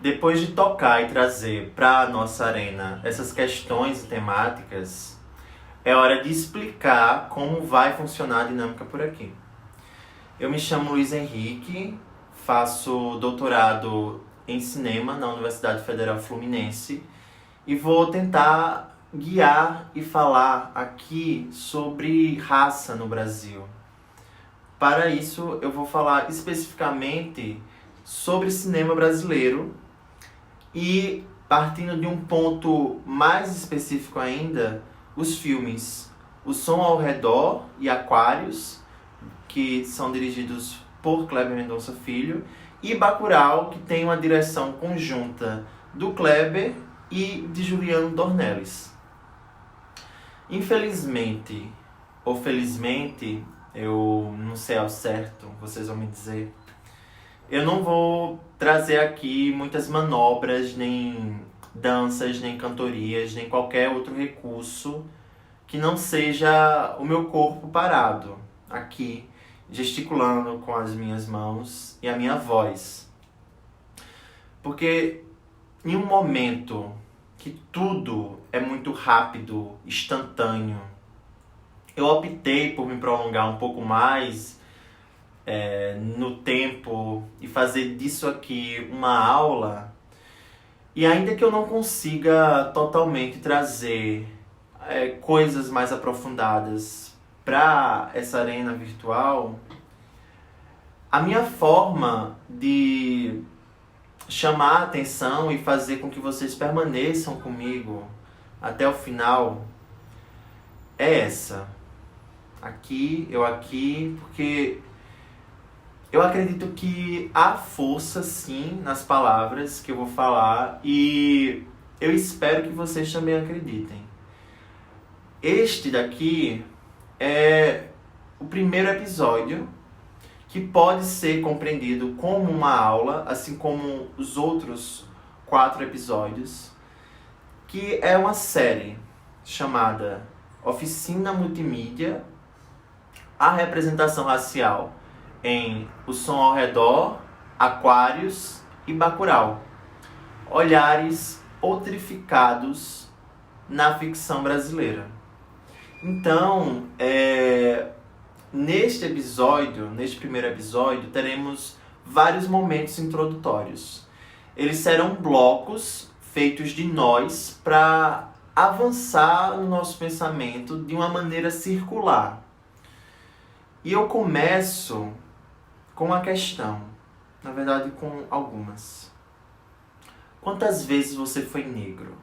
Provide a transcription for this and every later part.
Depois de tocar e trazer para a nossa arena essas questões e temáticas, é hora de explicar como vai funcionar a dinâmica por aqui. Eu me chamo Luiz Henrique, faço doutorado em cinema na Universidade Federal Fluminense e vou tentar guiar e falar aqui sobre raça no Brasil. Para isso, eu vou falar especificamente sobre cinema brasileiro e, partindo de um ponto mais específico ainda, os filmes O Som ao Redor e Aquários, que são dirigidos por Kleber Mendonça Filho, e Bacurau, que tem uma direção conjunta do Kleber e de Juliano Dornelles. Infelizmente, ou felizmente, eu não sei ao certo, vocês vão me dizer, eu não vou trazer aqui muitas manobras, nem danças, nem cantorias, nem qualquer outro recurso que não seja o meu corpo parado aqui, gesticulando com as minhas mãos e a minha voz. Porque em um momento que tudo é muito rápido, instantâneo, eu optei por me prolongar um pouco mais no tempo e fazer disso aqui uma aula. E ainda que eu não consiga totalmente trazer coisas mais aprofundadas para essa arena virtual, a minha forma de chamar a atenção e fazer com que vocês permaneçam comigo até o final é essa. Aqui, porque eu acredito que há força, sim, nas palavras que eu vou falar e eu espero que vocês também acreditem. Este daqui é o primeiro episódio que pode ser compreendido como uma aula, assim como os outros 4 episódios, que é uma série chamada Oficina Multimídia, a representação racial em O Som ao Redor, Aquários e Bacurau. Olhares outrificados na ficção brasileira. Então, neste primeiro episódio, teremos vários momentos introdutórios. Eles serão blocos feitos de nós para avançar no nosso pensamento de uma maneira circular. E eu começo com uma questão, na verdade com algumas. Quantas vezes você foi negro?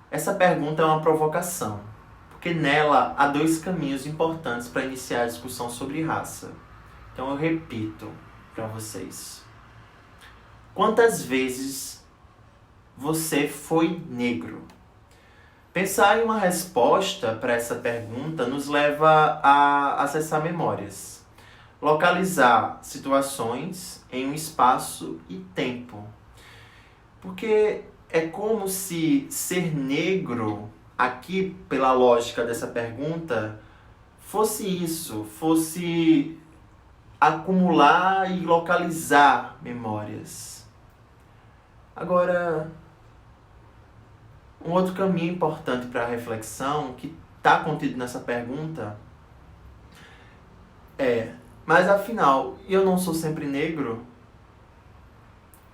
Essa pergunta é uma provocação, porque nela há 2 caminhos importantes para iniciar a discussão sobre raça. Então eu repito para vocês. Quantas vezes você foi negro? Pensar em uma resposta para essa pergunta nos leva a acessar memórias, localizar situações em um espaço e tempo. Porque é como se ser negro, aqui pela lógica dessa pergunta, fosse isso, fosse acumular e localizar memórias. Agora, um outro caminho importante para a reflexão, que está contido nessa pergunta, mas afinal, eu não sou sempre negro?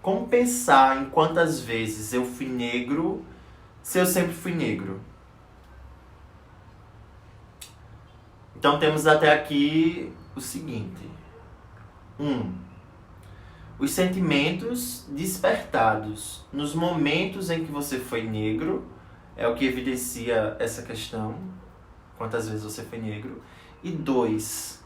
Como pensar em quantas vezes eu fui negro se eu sempre fui negro? Então temos até aqui o seguinte. 1. Os sentimentos despertados nos momentos em que você foi negro é o que evidencia essa questão. Quantas vezes você foi negro? E 2.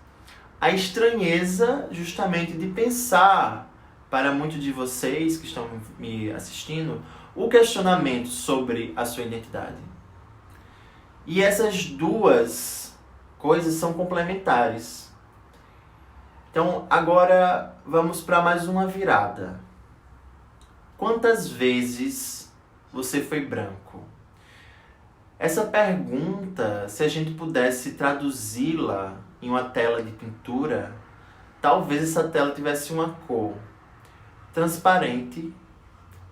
A estranheza justamente de pensar, para muitos de vocês que estão me assistindo, o questionamento sobre a sua identidade. E essas 2 coisas são complementares. Então, agora vamos para mais uma virada. Quantas vezes você foi branco? Essa pergunta, se a gente pudesse traduzi-la em uma tela de pintura, talvez essa tela tivesse uma cor transparente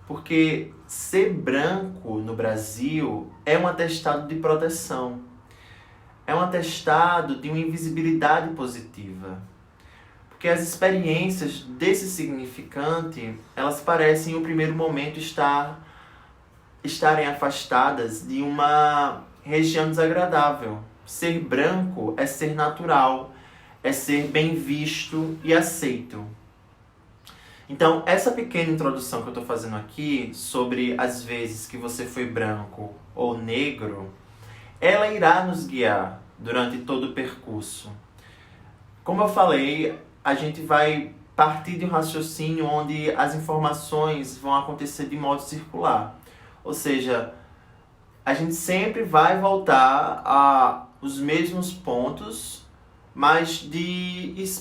Porque ser branco no Brasil é um atestado de proteção. É um atestado de uma invisibilidade positiva. Porque as experiências desse significante, elas parecem, no primeiro momento, estarem afastadas de uma região desagradável. Ser branco é ser natural, é ser bem visto e aceito. Então, essa pequena introdução que eu estou fazendo aqui sobre as vezes que você foi branco ou negro, ela irá nos guiar durante todo o percurso. Como eu falei, a gente vai partir de um raciocínio onde as informações vão acontecer de modo circular. Ou seja, a gente sempre vai voltar a os mesmos pontos, mas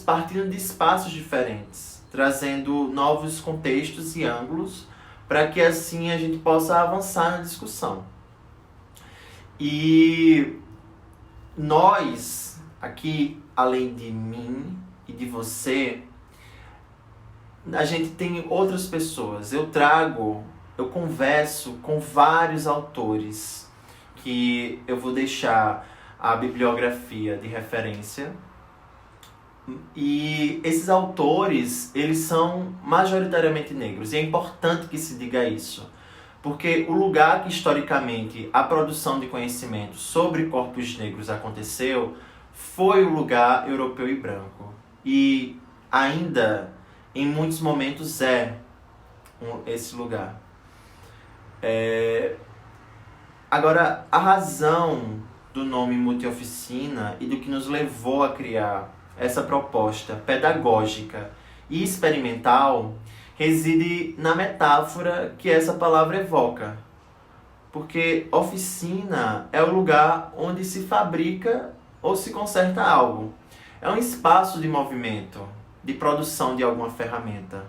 partindo de espaços diferentes, trazendo novos contextos e ângulos, para que assim a gente possa avançar na discussão. E nós, aqui, além de mim e de você, a gente tem outras pessoas. Eu converso com vários autores, que eu vou deixar a bibliografia de referência. E esses autores, eles são majoritariamente negros. E é importante que se diga isso, porque o lugar que historicamente a produção de conhecimento sobre corpos negros aconteceu foi o lugar europeu e branco. E ainda, em muitos momentos, esse lugar. Agora, a razão do nome multioficina e do que nos levou a criar essa proposta pedagógica e experimental reside na metáfora que essa palavra evoca. Porque oficina é o lugar onde se fabrica ou se conserta algo. É um espaço de movimento, de produção de alguma ferramenta.